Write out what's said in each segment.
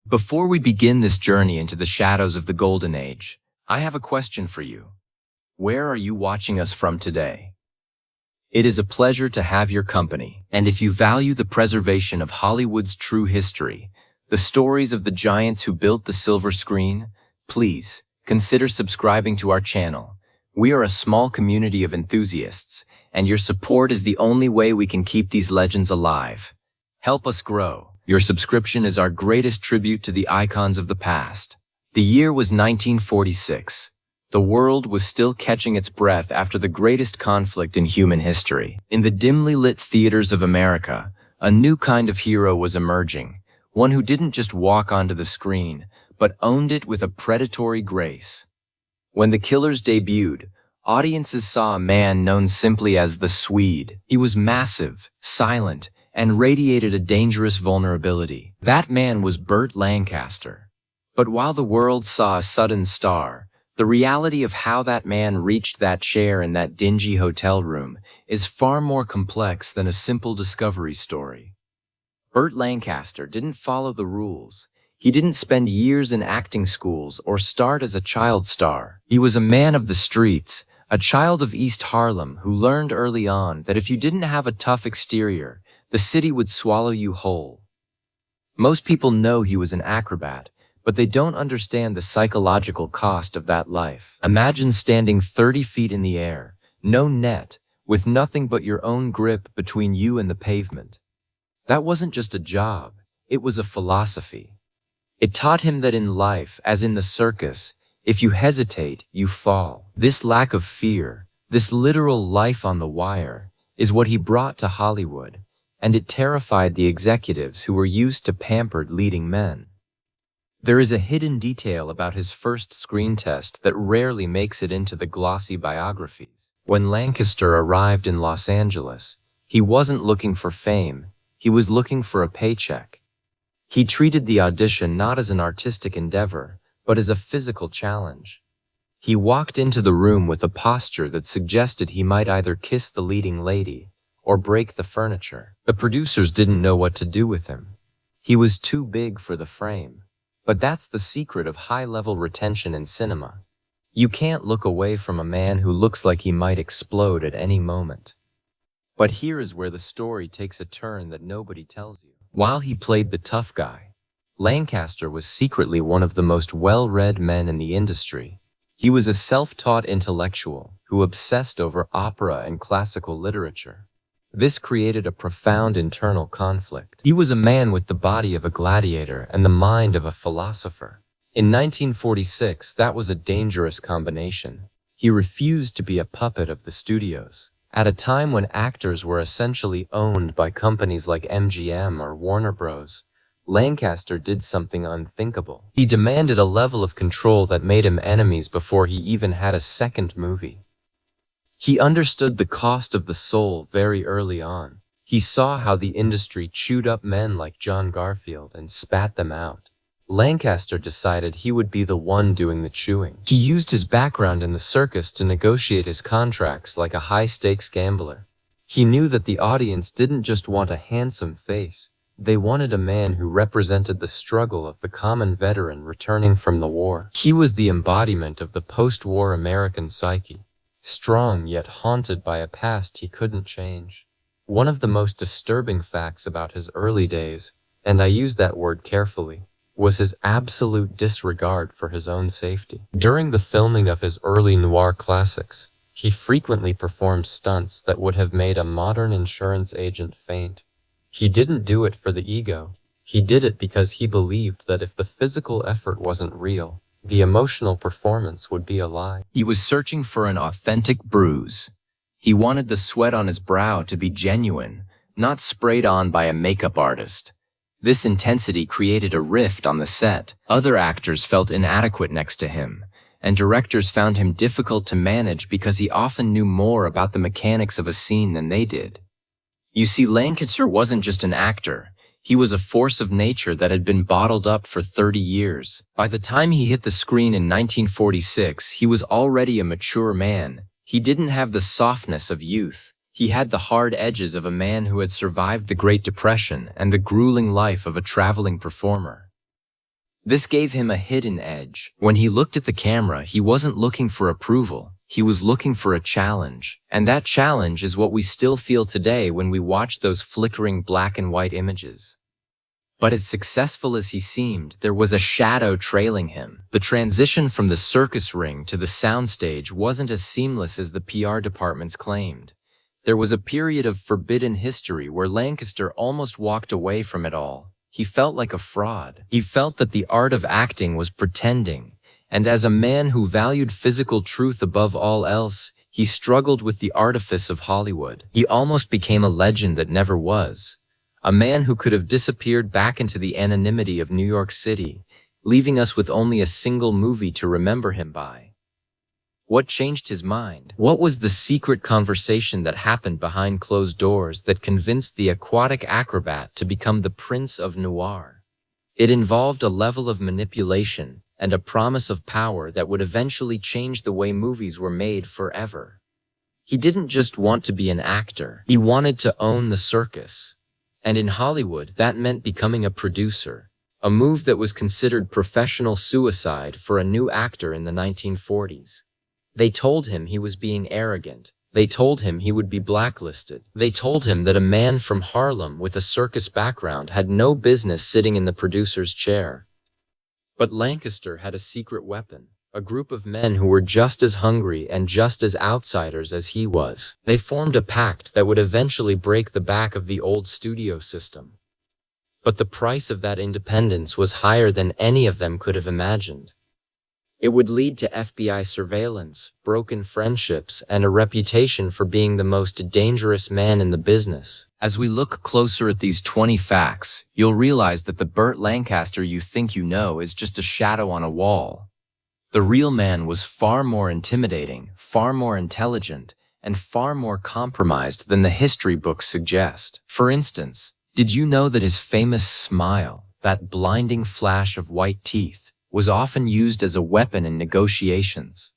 Before we begin this journey into the shadows of the Golden Age, I have a question for you. Where are you watching us from today? It is a pleasure to have your company, and if you value the preservation of Hollywood's true history, the stories of the giants who built the silver screen, please consider subscribing to our channel. We are a small community of enthusiasts, and your support is the only way we can keep these legends alive. Help us grow. Your subscription is our greatest tribute to the icons of the past. The year was 1946. The world was still catching its breath after the greatest conflict in human history. In the dimly lit theaters of America, a new kind of hero was emerging, one who didn't just walk onto the screen, but owned it with a predatory grace. When The Killers debuted, audiences saw a man known simply as the Swede. He was massive, silent, and radiated a dangerous vulnerability. That man was Burt Lancaster. But while the world saw a sudden star, the reality of how that man reached that chair in that dingy hotel room is far more complex than a simple discovery story. Burt Lancaster didn't follow the rules. He didn't spend years in acting schools or start as a child star. He was a man of the streets, a child of East Harlem who learned early on that if you didn't have a tough exterior, the city would swallow you whole. Most people know he was an acrobat, but they don't understand the psychological cost of that life. Imagine standing 30 feet in the air, no net, with nothing but your own grip between you and the pavement. That wasn't just a job, it was a philosophy. It taught him that in life, as in the circus, if you hesitate, you fall. This lack of fear, this literal life on the wire, is what he brought to Hollywood, and it terrified the executives who were used to pampered leading men. There is a hidden detail about his first screen test that rarely makes it into the glossy biographies. When Lancaster arrived in Los Angeles, he wasn't looking for fame, he was looking for a paycheck. He treated the audition not as an artistic endeavor, but as a physical challenge. He walked into the room with a posture that suggested he might either kiss the leading lady or break the furniture. The producers didn't know what to do with him. He was too big for the frame. But that's the secret of high-level retention in cinema. You can't look away from a man who looks like he might explode at any moment. But here is where the story takes a turn that nobody tells you. While he played the tough guy, Lancaster was secretly one of the most well-read men in the industry. He was a self-taught intellectual who obsessed over opera and classical literature. This created a profound internal conflict. He was a man with the body of a gladiator and the mind of a philosopher. In 1946, that was a dangerous combination. He refused to be a puppet of the studios. At a time when actors were essentially owned by companies like MGM or Warner Bros., Lancaster did something unthinkable. He demanded a level of control that made him enemies before he even had a second movie. He understood the cost of the soul very early on. He saw how the industry chewed up men like John Garfield and spat them out. Lancaster decided he would be the one doing the chewing. He used his background in the circus to negotiate his contracts like a high-stakes gambler. He knew that the audience didn't just want a handsome face. They wanted a man who represented the struggle of the common veteran returning from the war. He was the embodiment of the post-war American psyche. Strong yet haunted by a past he couldn't change. One of the most disturbing facts about his early days, and I use that word carefully, was his absolute disregard for his own safety. During the filming of his early noir classics, he frequently performed stunts that would have made a modern insurance agent faint. He didn't do it for the ego. He did it because he believed that if the physical effort wasn't real, the emotional performance would be a lie. He was searching for an authentic bruise. He wanted the sweat on his brow to be genuine, not sprayed on by a makeup artist. This intensity created a rift on the set. Other actors felt inadequate next to him, and directors found him difficult to manage because he often knew more about the mechanics of a scene than they did. You see, Lancaster wasn't just an actor. He was a force of nature that had been bottled up for 30 years. By the time he hit the screen in 1946, he was already a mature man. He didn't have the softness of youth. He had the hard edges of a man who had survived the Great Depression and the grueling life of a traveling performer. This gave him a hidden edge. When he looked at the camera, he wasn't looking for approval. He was looking for a challenge. And that challenge is what we still feel today when we watch those flickering black and white images. But as successful as he seemed, there was a shadow trailing him. The transition from the circus ring to the soundstage wasn't as seamless as the PR departments claimed. There was a period of forbidden history where Lancaster almost walked away from it all. He felt like a fraud. He felt that the art of acting was pretending, and as a man who valued physical truth above all else, he struggled with the artifice of Hollywood. He almost became a legend that never was. A man who could have disappeared back into the anonymity of New York City, leaving us with only a single movie to remember him by. What changed his mind? What was the secret conversation that happened behind closed doors that convinced the aquatic acrobat to become the Prince of Noir? It involved a level of manipulation and a promise of power that would eventually change the way movies were made forever. He didn't just want to be an actor. He wanted to own the circus. And in Hollywood, that meant becoming a producer, a move that was considered professional suicide for a new actor in the 1940s. They told him he was being arrogant. They told him he would be blacklisted. They told him that a man from Harlem with a circus background had no business sitting in the producer's chair. But Lancaster had a secret weapon. A group of men who were just as hungry and just as outsiders as he was. They formed a pact that would eventually break the back of the old studio system. But the price of that independence was higher than any of them could have imagined. It would lead to FBI surveillance, broken friendships, and a reputation for being the most dangerous man in the business. As we look closer at these 20 facts, you'll realize that the Burt Lancaster you think you know is just a shadow on a wall. The real man was far more intimidating, far more intelligent, and far more compromised than the history books suggest. For instance, did you know that his famous smile, that blinding flash of white teeth, was often used as a weapon in negotiations?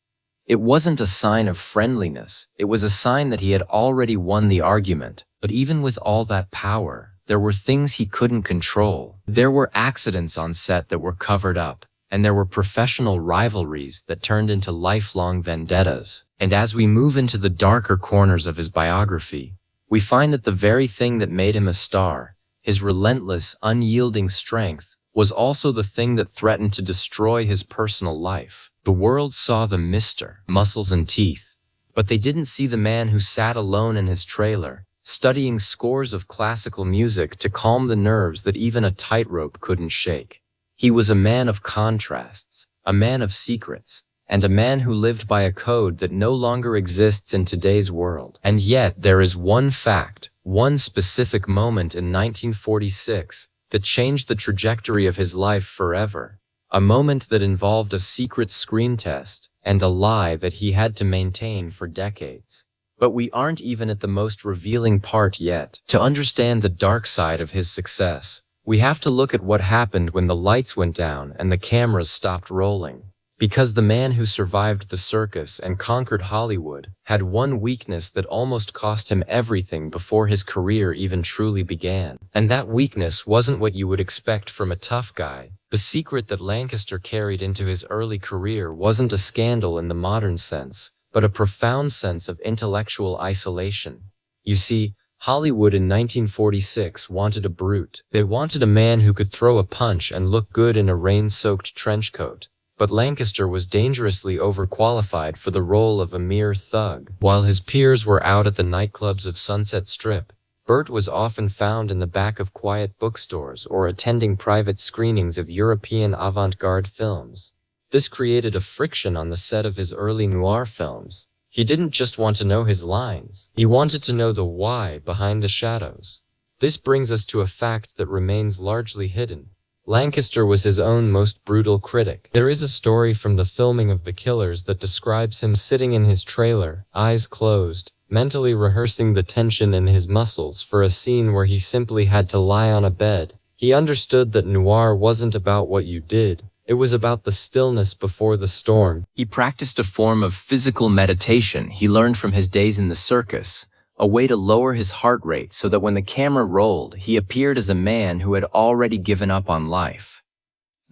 It wasn't a sign of friendliness, it was a sign that he had already won the argument. But even with all that power, there were things he couldn't control. There were accidents on set that were covered up. And there were professional rivalries that turned into lifelong vendettas. And as we move into the darker corners of his biography, we find that the very thing that made him a star, his relentless, unyielding strength, was also the thing that threatened to destroy his personal life. The world saw the Mr. Muscles and Teeth, but they didn't see the man who sat alone in his trailer, studying scores of classical music to calm the nerves that even a tightrope couldn't shake. He was a man of contrasts, a man of secrets, and a man who lived by a code that no longer exists in today's world. And yet, there is one fact, one specific moment in 1946 that changed the trajectory of his life forever. A moment that involved a secret screen test and a lie that he had to maintain for decades. But we aren't even at the most revealing part yet. To understand the dark side of his success, we have to look at what happened when the lights went down and the cameras stopped rolling. Because the man who survived the circus and conquered Hollywood had one weakness that almost cost him everything before his career even truly began. And that weakness wasn't what you would expect from a tough guy. The secret that Lancaster carried into his early career wasn't a scandal in the modern sense, but a profound sense of intellectual isolation. You see, Hollywood in 1946 wanted a brute. They wanted a man who could throw a punch and look good in a rain-soaked trench coat. But Lancaster was dangerously overqualified for the role of a mere thug. While his peers were out at the nightclubs of Sunset Strip, Burt was often found in the back of quiet bookstores or attending private screenings of European avant-garde films. This created a friction on the set of his early noir films. He didn't just want to know his lines. He wanted to know the why behind the shadows. This brings us to a fact that remains largely hidden. Lancaster was his own most brutal critic. There is a story from the filming of The Killers that describes him sitting in his trailer, eyes closed, mentally rehearsing the tension in his muscles for a scene where he simply had to lie on a bed. He understood that noir wasn't about what you did. It was about the stillness before the storm. He practiced a form of physical meditation he learned from his days in the circus, a way to lower his heart rate so that when the camera rolled, he appeared as a man who had already given up on life.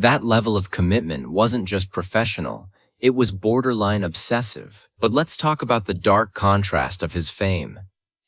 That level of commitment wasn't just professional, it was borderline obsessive. But let's talk about the dark contrast of his fame.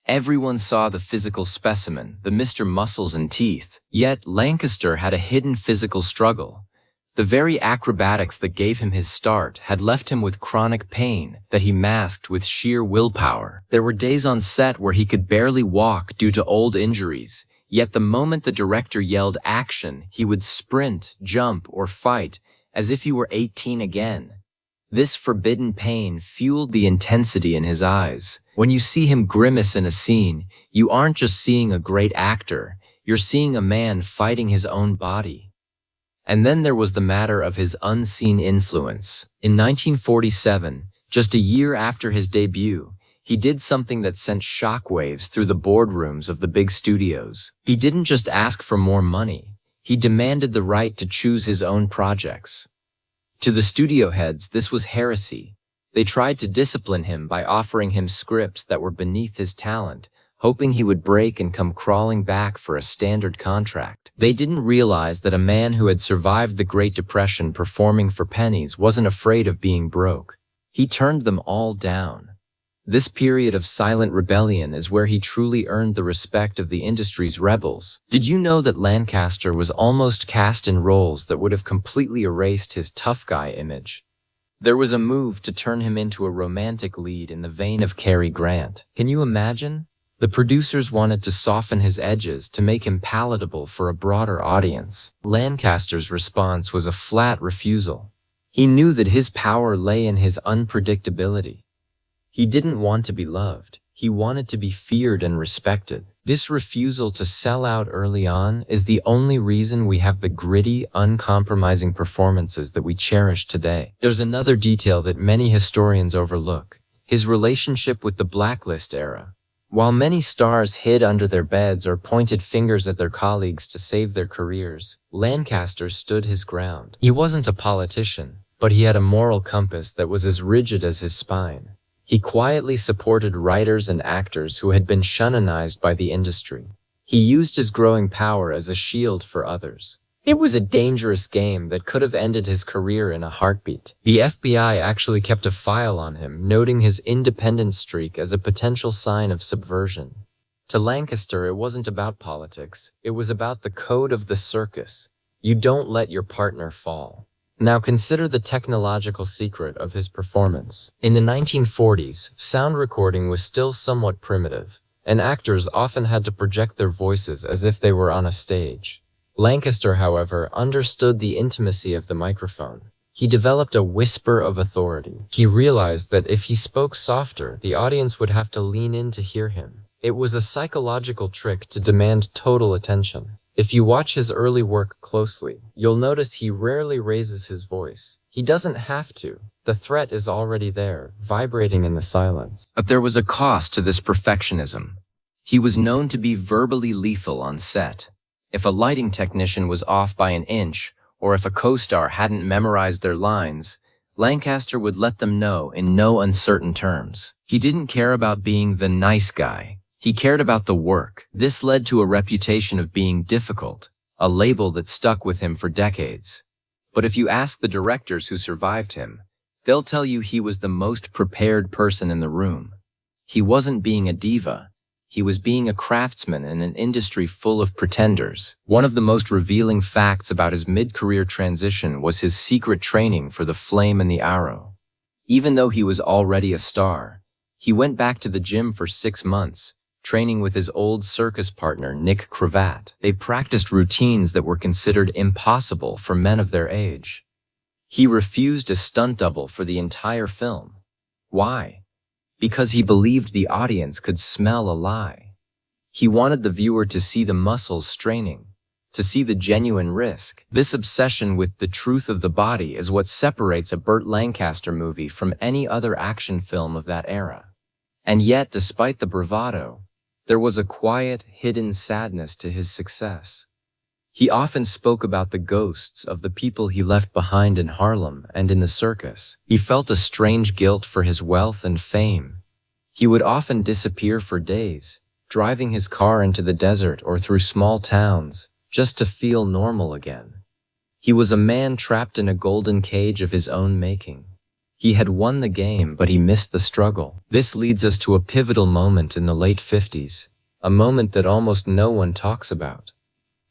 Everyone saw the physical specimen, the Mr. Muscles and Teeth. Yet Lancaster had a hidden physical struggle. The very acrobatics that gave him his start had left him with chronic pain that he masked with sheer willpower. There were days on set where he could barely walk due to old injuries, yet the moment the director yelled action, he would sprint, jump, or fight as if he were 18 again. This forbidden pain fueled the intensity in his eyes. When you see him grimace in a scene, you aren't just seeing a great actor, you're seeing a man fighting his own body. And then there was the matter of his unseen influence. In 1947, just a year after his debut, he did something that sent shockwaves through the boardrooms of the big studios. He didn't just ask for more money, he demanded the right to choose his own projects. To the studio heads, this was heresy. They tried to discipline him by offering him scripts that were beneath his talent, hoping he would break and come crawling back for a standard contract. They didn't realize that a man who had survived the Great Depression performing for pennies wasn't afraid of being broke. He turned them all down. This period of silent rebellion is where he truly earned the respect of the industry's rebels. Did you know that Lancaster was almost cast in roles that would have completely erased his tough guy image? There was a move to turn him into a romantic lead in the vein of Cary Grant. Can you imagine? The producers wanted to soften his edges to make him palatable for a broader audience. Lancaster's response was a flat refusal. He knew that his power lay in his unpredictability. He didn't want to be loved. He wanted to be feared and respected. This refusal to sell out early on is the only reason we have the gritty, uncompromising performances that we cherish today. There's another detail that many historians overlook: his relationship with the blacklist era. While many stars hid under their beds or pointed fingers at their colleagues to save their careers, Lancaster stood his ground. He wasn't a politician, but he had a moral compass that was as rigid as his spine. He quietly supported writers and actors who had been shunonized by the industry. He used his growing power as a shield for others. It was a dangerous game that could have ended his career in a heartbeat. The FBI actually kept a file on him, noting his independent streak as a potential sign of subversion. To Lancaster, it wasn't about politics. It was about the code of the circus. You don't let your partner fall. Now consider the technological secret of his performance. In the 1940s, sound recording was still somewhat primitive, and actors often had to project their voices as if they were on a stage. Lancaster, however, understood the intimacy of the microphone. He developed a whisper of authority. He realized that if he spoke softer, the audience would have to lean in to hear him. It was a psychological trick to demand total attention. If you watch his early work closely, you'll notice he rarely raises his voice. He doesn't have to. The threat is already there, vibrating in the silence. But there was a cost to this perfectionism. He was known to be verbally lethal on set. If a lighting technician was off by an inch, or if a co-star hadn't memorized their lines, Lancaster would let them know in no uncertain terms. He didn't care about being the nice guy. He cared about the work. This led to a reputation of being difficult, a label that stuck with him for decades. But if you ask the directors who survived him, they'll tell you he was the most prepared person in the room. He wasn't being a diva. He was being a craftsman in an industry full of pretenders. One of the most revealing facts about his mid-career transition was his secret training for the flame and the arrow. Even though he was already a star, he went back to the gym for 6 months, training with his old circus partner, Nick Cravat. They practiced routines that were considered impossible for men of their age. He refused a stunt double for the entire film. Why? Because he believed the audience could smell a lie. He wanted the viewer to see the muscles straining, to see the genuine risk. This obsession with the truth of the body is what separates a Burt Lancaster movie from any other action film of that era. And yet, despite the bravado, there was a quiet, hidden sadness to his success. He often spoke about the ghosts of the people he left behind in Harlem and in the circus. He felt a strange guilt for his wealth and fame. He would often disappear for days, driving his car into the desert or through small towns, just to feel normal again. He was a man trapped in a golden cage of his own making. He had won the game, but he missed the struggle. This leads us to a pivotal moment in the late 50s, a moment that almost no one talks about.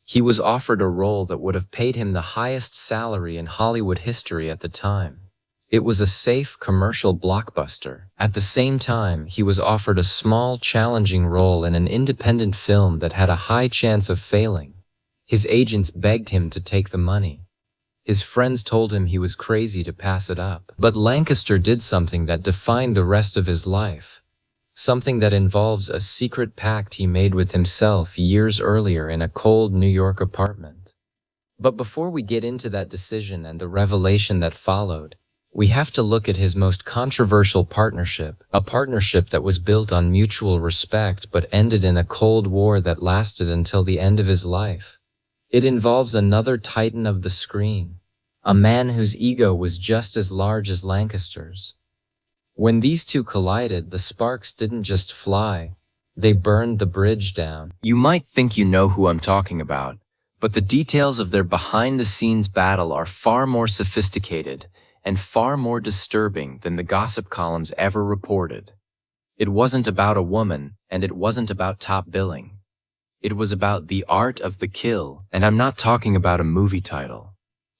He was offered a role that would have paid him the highest salary in Hollywood history at the time. It was a safe commercial blockbuster. At the same time, he was offered a small, challenging role in an independent film that had a high chance of failing. His agents begged him to take the money. His friends told him he was crazy to pass it up. But Lancaster did something that defined the rest of his life. Something that involves a secret pact he made with himself years earlier in a cold New York apartment. But before we get into that decision and the revelation that followed, we have to look at his most controversial partnership, a partnership that was built on mutual respect but ended in a Cold War that lasted until the end of his life. It involves another titan of the screen, a man whose ego was just as large as Lancaster's. When these two collided, the sparks didn't just fly, they burned the bridge down. You might think you know who I'm talking about, but the details of their behind-the-scenes battle are far more sophisticated and far more disturbing than the gossip columns ever reported. It wasn't about a woman, and it wasn't about top billing. It was about the art of the kill, and I'm not talking about a movie title.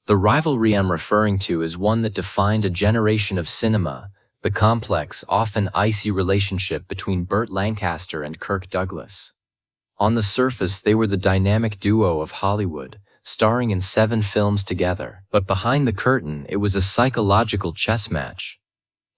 The rivalry I'm referring to is one that defined a generation of cinema, the complex, often icy relationship between Burt Lancaster and Kirk Douglas. On the surface, they were the dynamic duo of Hollywood, starring in 7 films together, but behind the curtain, it was a psychological chess match.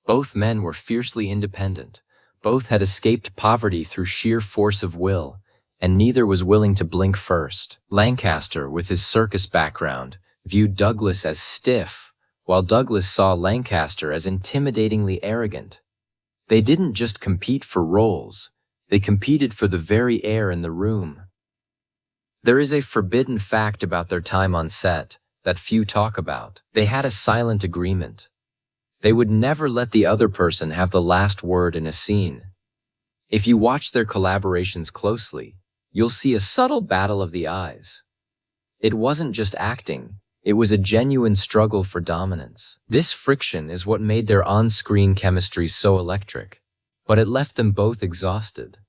Both men were fiercely independent, both had escaped poverty through sheer force of will, and neither was willing to blink first. Lancaster, with his circus background, viewed Douglas as stiff, while Douglas saw Lancaster as intimidatingly arrogant. They didn't just compete for roles, they competed for the very air in the room. There is a forbidden fact about their time on set that few talk about. They had a silent agreement. They would never let the other person have the last word in a scene. If you watch their collaborations closely, you'll see a subtle battle of the eyes. It wasn't just acting, it was a genuine struggle for dominance. This friction is what made their on-screen chemistry so electric, but it left them both exhausted.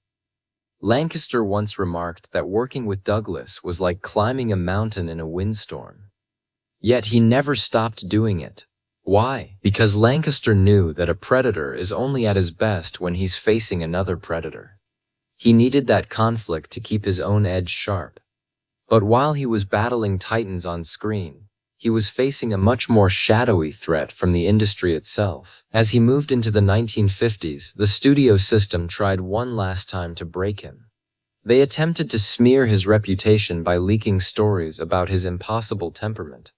Lancaster once remarked that working with Douglas was like climbing a mountain in a windstorm. Yet he never stopped doing it. Why? Because Lancaster knew that a predator is only at his best when he's facing another predator. He needed that conflict to keep his own edge sharp. But while he was battling titans on screen, he was facing a much more shadowy threat from the industry itself. As he moved into the 1950s, the studio system tried one last time to break him. They attempted to smear his reputation by leaking stories about his impossible temperament.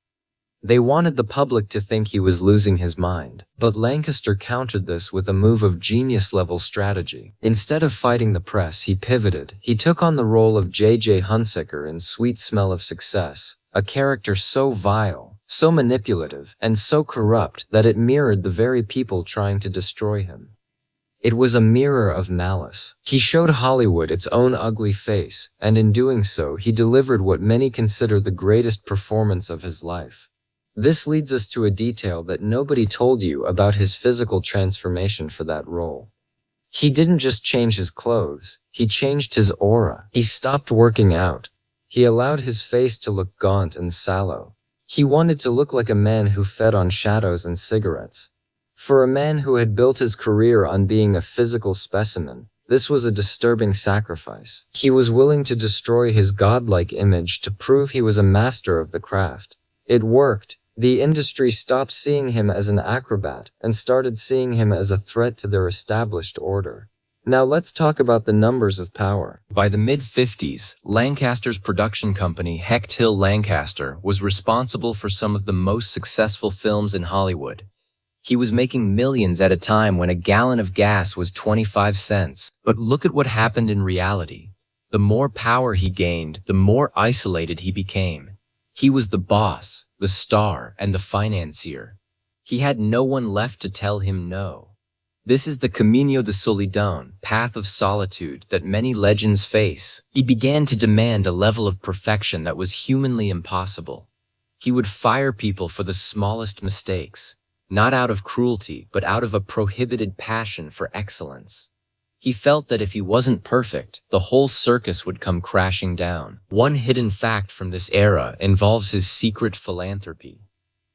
They wanted the public to think he was losing his mind, but Lancaster countered this with a move of genius-level strategy. Instead of fighting the press, he pivoted. He took on the role of J.J. Hunsaker in Sweet Smell of Success, a character so vile, so manipulative, and so corrupt that it mirrored the very people trying to destroy him. It was a mirror of malice. He showed Hollywood its own ugly face, and in doing so, he delivered what many consider the greatest performance of his life. This leads us to a detail that nobody told you about his physical transformation for that role. He didn't just change his clothes, he changed his aura. He stopped working out. He allowed his face to look gaunt and sallow. He wanted to look like a man who fed on shadows and cigarettes. For a man who had built his career on being a physical specimen, this was a disturbing sacrifice. He was willing to destroy his godlike image to prove he was a master of the craft. It worked. The industry stopped seeing him as an acrobat and started seeing him as a threat to their established order. Now let's talk about the numbers of power. By the mid-50s, Lancaster's production company, Hecht Hill Lancaster, was responsible for some of the most successful films in Hollywood. He was making millions at a time when a gallon of gas was 25 cents. But look at what happened in reality. The more power he gained, the more isolated he became. He was the boss, the star, and the financier. He had no one left to tell him no. This is the Camino de Solidón, path of solitude, that many legends face. He began to demand a level of perfection that was humanly impossible. He would fire people for the smallest mistakes, not out of cruelty, but out of a prohibited passion for excellence. He felt that if he wasn't perfect, the whole circus would come crashing down. One hidden fact from this era involves his secret philanthropy.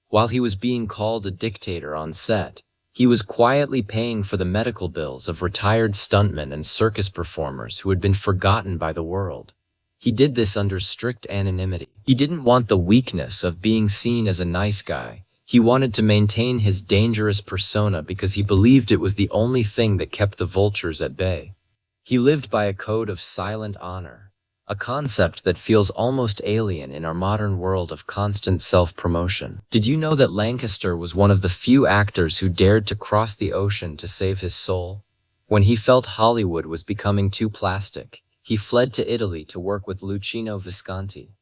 While he was being called a dictator on set, he was quietly paying for the medical bills of retired stuntmen and circus performers who had been forgotten by the world. He did this under strict anonymity. He didn't want the weakness of being seen as a nice guy. He wanted to maintain his dangerous persona because he believed it was the only thing that kept the vultures at bay. He lived by a code of silent honor, a concept that feels almost alien in our modern world of constant self-promotion. Did you know that Lancaster was one of the few actors who dared to cross the ocean to save his soul? When he felt Hollywood was becoming too plastic, he fled to Italy to work with Luchino Visconti.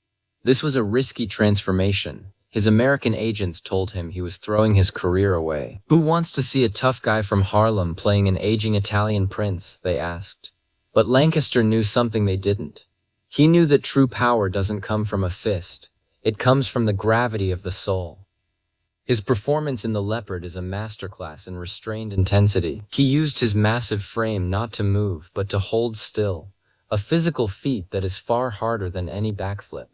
This was a risky transformation. His American agents told him he was throwing his career away. "Who wants to see a tough guy from Harlem playing an aging Italian prince?" they asked. But Lancaster knew something they didn't. He knew that true power doesn't come from a fist. It comes from the gravity of the soul. His performance in The Leopard is a masterclass in restrained intensity. He used his massive frame not to move, but to hold still, a physical feat that is far harder than any backflip.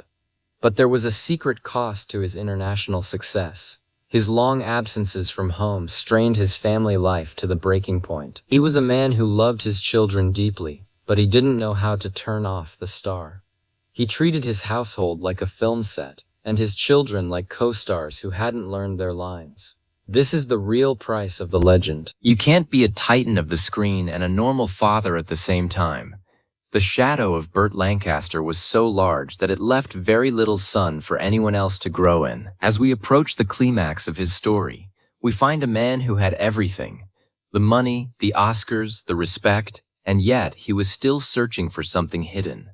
But there was a secret cost to his international success. His long absences from home strained his family life to the breaking point. He was a man who loved his children deeply, but he didn't know how to turn off the star. He treated his household like a film set, and his children like co-stars who hadn't learned their lines. This is the real price of the legend. You can't be a titan of the screen and a normal father at the same time. The shadow of Burt Lancaster was so large that it left very little sun for anyone else to grow in. As we approach the climax of his story, we find a man who had everything: the money, the Oscars, the respect, and yet he was still searching for something hidden.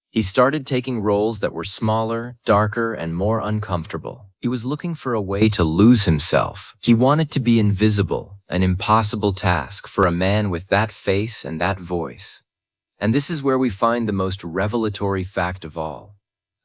He started taking roles that were smaller, darker, and more uncomfortable. He was looking for a way to lose himself. He wanted to be invisible, an impossible task for a man with that face and that voice. And this is where we find the most revelatory fact of all.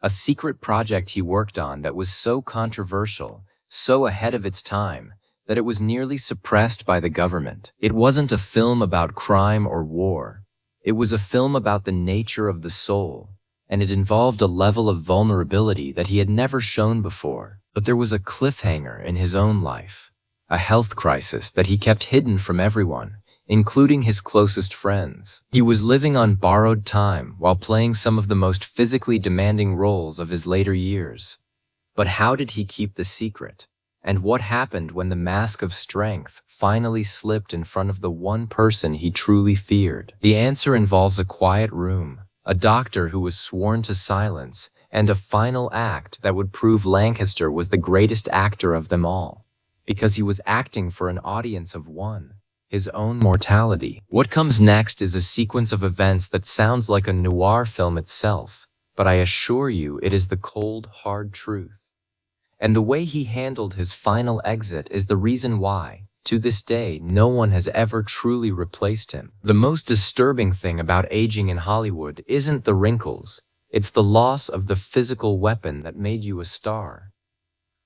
A secret project he worked on that was so controversial, so ahead of its time, that it was nearly suppressed by the government. It wasn't a film about crime or war. It was a film about the nature of the soul, and it involved a level of vulnerability that he had never shown before. But there was a cliffhanger in his own life, a health crisis that he kept hidden from everyone, including his closest friends. He was living on borrowed time while playing some of the most physically demanding roles of his later years. But how did he keep the secret? And what happened when the mask of strength finally slipped in front of the one person he truly feared? The answer involves a quiet room, a doctor who was sworn to silence, and a final act that would prove Lancaster was the greatest actor of them all, because he was acting for an audience of one. His own mortality. What comes next is a sequence of events that sounds like a noir film itself, but I assure you it is the cold, hard truth. And the way he handled his final exit is the reason why, to this day, no one has ever truly replaced him. The most disturbing thing about aging in Hollywood isn't the wrinkles, it's the loss of the physical weapon that made you a star.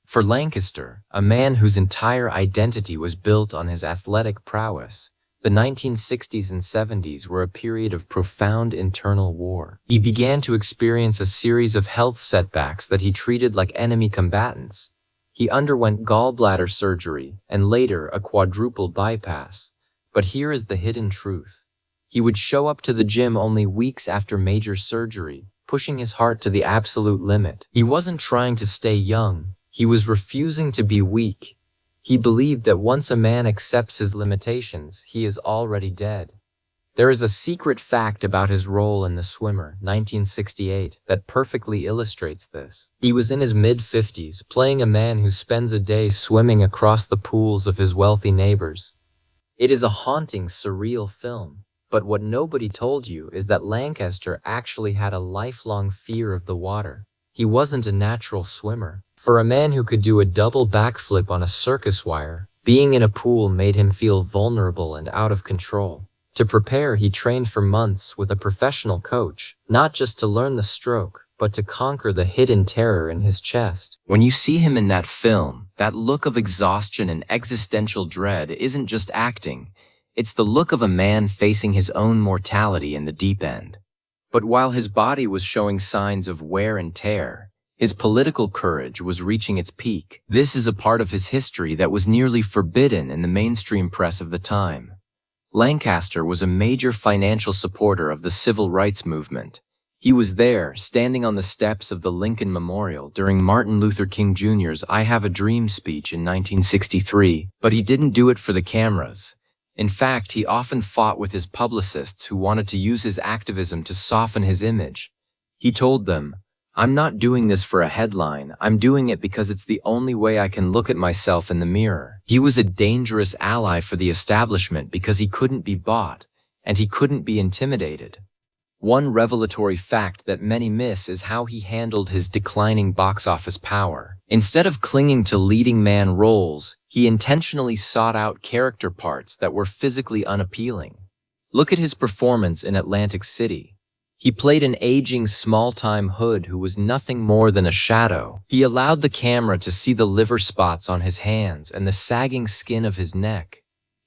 For Lancaster, a man whose entire identity was built on his athletic prowess, the 1960s and 70s were a period of profound internal war. He began to experience a series of health setbacks that he treated like enemy combatants. He underwent gallbladder surgery and later a quadruple bypass. But here is the hidden truth. He would show up to the gym only weeks after major surgery, pushing his heart to the absolute limit. He wasn't trying to stay young. He was refusing to be weak. He believed that once a man accepts his limitations, he is already dead. There is a secret fact about his role in The Swimmer, 1968, that perfectly illustrates this. He was in his mid-50s, playing a man who spends a day swimming across the pools of his wealthy neighbors. It is a haunting, surreal film. But what nobody told you is that Lancaster actually had a lifelong fear of the water. He wasn't a natural swimmer. For a man who could do a double backflip on a circus wire, being in a pool made him feel vulnerable and out of control. To prepare, he trained for months with a professional coach, not just to learn the stroke, but to conquer the hidden terror in his chest. When you see him in that film, that look of exhaustion and existential dread isn't just acting. It's the look of a man facing his own mortality in the deep end. But while his body was showing signs of wear and tear, his political courage was reaching its peak. This is a part of his history that was nearly forbidden in the mainstream press of the time. Lancaster was a major financial supporter of the civil rights movement. He was there, standing on the steps of the Lincoln Memorial during Martin Luther King Jr.'s I Have a Dream speech in 1963, but he didn't do it for the cameras. In fact, he often fought with his publicists who wanted to use his activism to soften his image. He told them, "I'm not doing this for a headline, I'm doing it because it's the only way I can look at myself in the mirror." He was a dangerous ally for the establishment because he couldn't be bought, and he couldn't be intimidated. One revelatory fact that many miss is how he handled his declining box office power. Instead of clinging to leading man roles, he intentionally sought out character parts that were physically unappealing. Look at his performance in Atlantic City. He played an aging small-time hood who was nothing more than a shadow. He allowed the camera to see the liver spots on his hands and the sagging skin of his neck.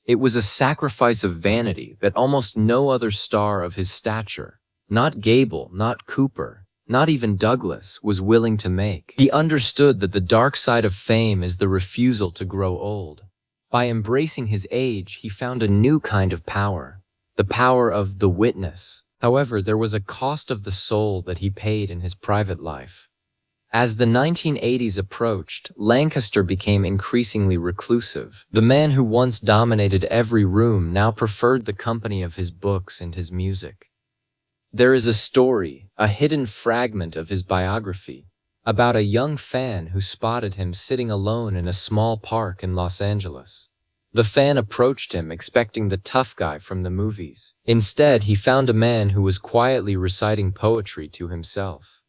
It was a sacrifice of vanity that almost no other star of his stature, not Gable, not Cooper, not even Douglas, was willing to make. He understood that the dark side of fame is the refusal to grow old. By embracing his age, he found a new kind of power, the power of the witness. However, there was a cost of the soul that he paid in his private life. As the 1980s approached, Lancaster became increasingly reclusive. The man who once dominated every room now preferred the company of his books and his music. There is a story, a hidden fragment of his biography, about a young fan who spotted him sitting alone in a small park in Los Angeles. The fan approached him expecting the tough guy from the movies. Instead, he found a man who was quietly reciting poetry to himself.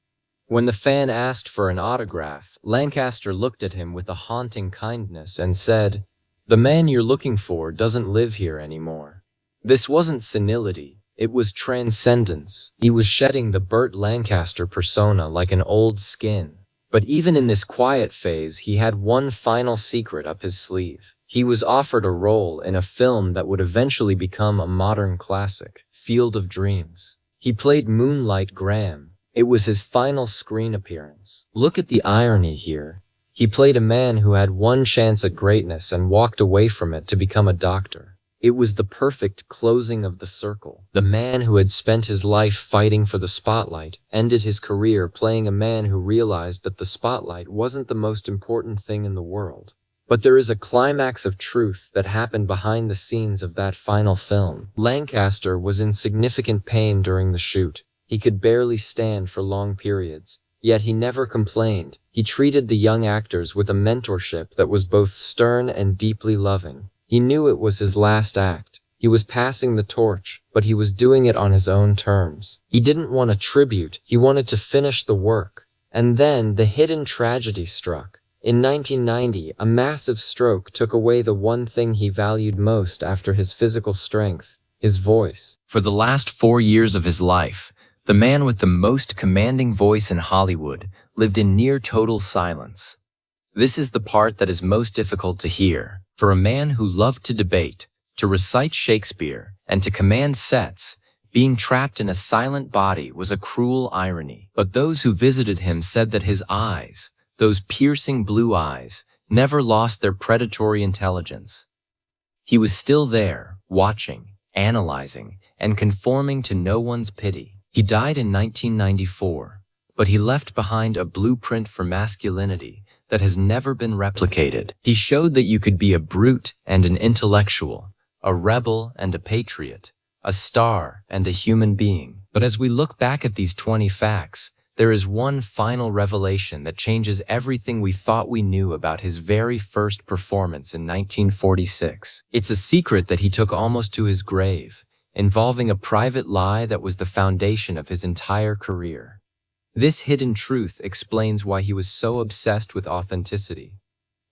When the fan asked for an autograph, Lancaster looked at him with a haunting kindness and said, "The man you're looking for doesn't live here anymore." This wasn't senility. It was transcendence. He was shedding the Burt Lancaster persona like an old skin. But even in this quiet phase, he had one final secret up his sleeve. He was offered a role in a film that would eventually become a modern classic, Field of Dreams. He played Moonlight Graham. It was his final screen appearance. Look at the irony here. He played a man who had one chance at greatness and walked away from it to become a doctor. It was the perfect closing of the circle. The man who had spent his life fighting for the spotlight ended his career playing a man who realized that the spotlight wasn't the most important thing in the world. But there is a climax of truth that happened behind the scenes of that final film. Lancaster was in significant pain during the shoot. He could barely stand for long periods, yet he never complained. He treated the young actors with a mentorship that was both stern and deeply loving. He knew it was his last act. He was passing the torch, but he was doing it on his own terms. He didn't want a tribute, he wanted to finish the work. And then the hidden tragedy struck. In 1990, a massive stroke took away the one thing he valued most after his physical strength, his voice. For the last 4 years of his life, the man with the most commanding voice in Hollywood lived in near total silence. This is the part that is most difficult to hear. For a man who loved to debate, to recite Shakespeare, and to command sets, being trapped in a silent body was a cruel irony. But those who visited him said that his eyes, those piercing blue eyes, never lost their predatory intelligence. He was still there, watching, analyzing, and conforming to no one's pity. He died in 1994, but he left behind a blueprint for masculinity that has never been replicated. He showed that you could be a brute and an intellectual, a rebel and a patriot, a star and a human being. But as we look back at these 20 facts, there is one final revelation that changes everything we thought we knew about his very first performance in 1946. It's a secret that he took almost to his grave, involving a private lie that was the foundation of his entire career. This hidden truth explains why he was so obsessed with authenticity.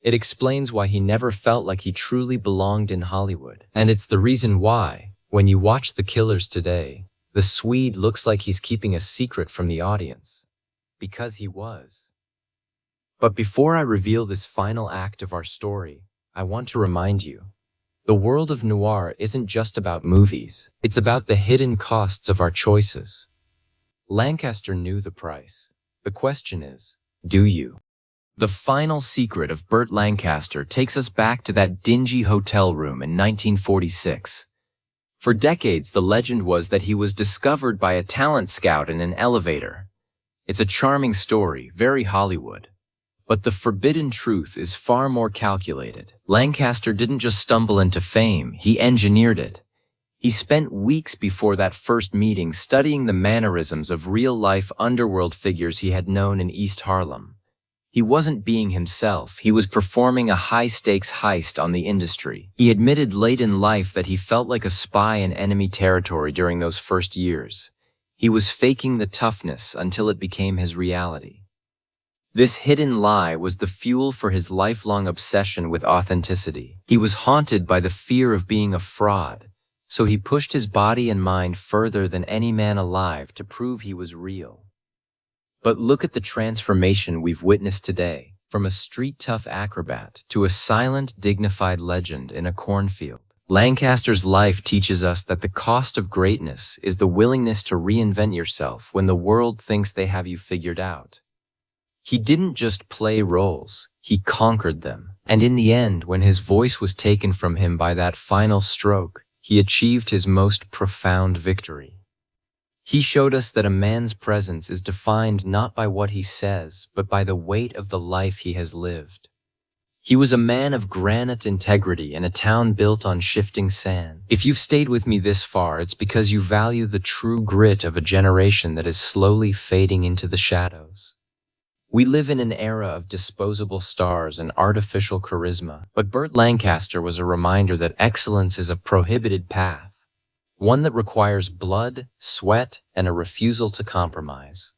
It explains why he never felt like he truly belonged in Hollywood. And it's the reason why, when you watch The Killers today, the Swede looks like he's keeping a secret from the audience. because he was. But before I reveal this final act of our story, I want to remind you, the world of noir isn't just about movies. It's about the hidden costs of our choices. Lancaster knew the price. The question is, do you? The final secret of Burt Lancaster takes us back to that dingy hotel room in 1946. For decades, the legend was that he was discovered by a talent scout in an elevator. It's a charming story, very Hollywood. But the forbidden truth is far more calculated. Lancaster didn't just stumble into fame, he engineered it. He spent weeks before that first meeting studying the mannerisms of real-life underworld figures he had known in East Harlem. He wasn't being himself, he was performing a high-stakes heist on the industry. He admitted late in life that he felt like a spy in enemy territory during those first years. He was faking the toughness until it became his reality. This hidden lie was the fuel for his lifelong obsession with authenticity. He was haunted by the fear of being a fraud, so he pushed his body and mind further than any man alive to prove he was real. But look at the transformation we've witnessed today, from a street-tough acrobat to a silent, dignified legend in a cornfield. Lancaster's life teaches us that the cost of greatness is the willingness to reinvent yourself when the world thinks they have you figured out. He didn't just play roles, he conquered them. And in the end, when his voice was taken from him by that final stroke, he achieved his most profound victory. He showed us that a man's presence is defined not by what he says, but by the weight of the life he has lived. He was a man of granite integrity in a town built on shifting sand. If you've stayed with me this far, it's because you value the true grit of a generation that is slowly fading into the shadows. We live in an era of disposable stars and artificial charisma, but Burt Lancaster was a reminder that excellence is a prohibited path, one that requires blood, sweat, and a refusal to compromise.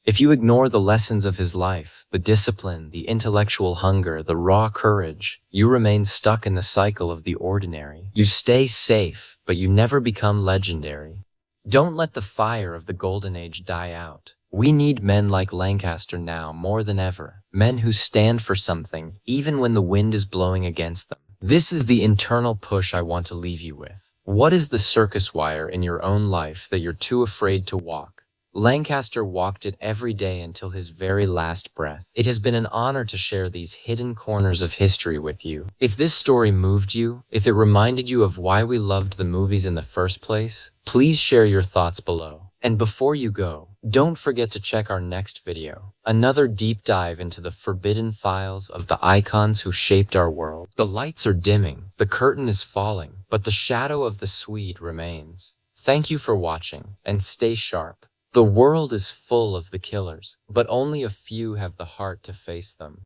If you ignore the lessons of his life, the discipline, the intellectual hunger, the raw courage, you remain stuck in the cycle of the ordinary. You stay safe, but you never become legendary. Don't let the fire of the golden age die out. We need men like Lancaster now more than ever, men who stand for something, even when the wind is blowing against them. This is the internal push I want to leave you with. What is the circus wire in your own life that you're too afraid to walk? Lancaster walked it every day until his very last breath. It has been an honor to share these hidden corners of history with you. If this story moved you, if it reminded you of why we loved the movies in the first place, please share your thoughts below. And before you go, don't forget to check our next video, another deep dive into the forbidden files of the icons who shaped our world. The lights are dimming, the curtain is falling, but the shadow of the Swede remains. Thank you for watching, and stay sharp. The world is full of the killers, but only a few have the heart to face them.